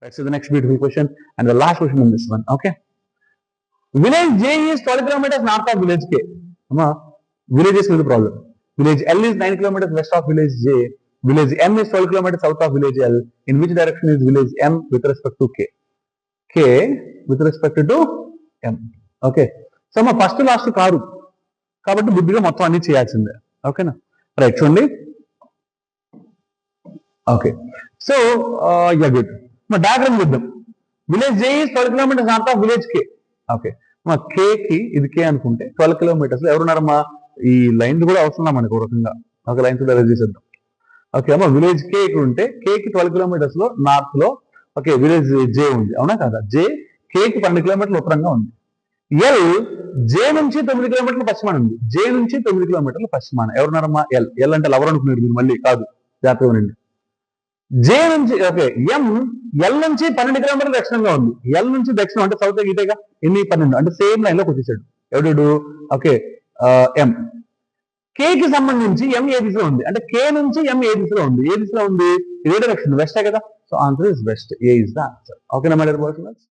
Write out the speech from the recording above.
Let's see the next beautiful question and the last question in this one. Okay. Village J is 12 kilometers north of village K. Villages is the problem. Village L is 9 kilometers west of village J. Village M is 12 kilometers south of village L. In which direction is village M with respect to K? K with respect to M. Okay. So మా first last car కాబట్టి బుద్ధిగా మొత్తం అన్ని చేయాల్సిందే. ఓకేనా? Right చూడండి. Okay. So yeah good. మా diagram చూద్దాం. Village J is 12 kilometers north of village K. Okay. మా K కి ఇది K అనుకుంటే 12 kilometers ఎవరున్నారమ్మా? ఈ లైన్ కూడా అవసరం మనకు ఒక రకంగా. ఒక లైన్ కూడా అరేంజ్ చేద్దాం. ఓకే అమ్మా విలేజ్ K ఇక్కడ ఉంటే K కి 12 kilometers లో నార్త్ లో ఓకే విలేజ్ J ఉంది అవునా కదా? J K కి 12 kilometers ఉత్తరంగా ఉంది. L J నుంచి 9 kilometers పశ్చిమాన ఉంది. J నుంచి 9 kilometers పశ్చిమాన ఎవరున్నారమ్మా? L అంటే లవర్ అనుకున్నారు మీరు మళ్ళీ కాదు జాగ్రత్తగా ఉండండి. J నుంచి ఓకే M L నుంచి 12 kilometers దక్షిణంగా ఉంది. L నుంచి దక్షిణం అంటే సౌత్ ఇటేగా ఎన్ని 12 అంటే సేమ్ లైన్ లోకి వచ్చేసాడు. ఎవడు ఓకే M K కి సంబంధించి M ఏ దిశలో ఉంది అంటే K నుంచి M ఏ దిశలో ఉంది? ఏ దిశలో ఉంది? ఏ డైరెక్షన్ వెస్టే కదా. So answer is west. A is the answer. ఓకేనా మై డియర్ బాయ్స్.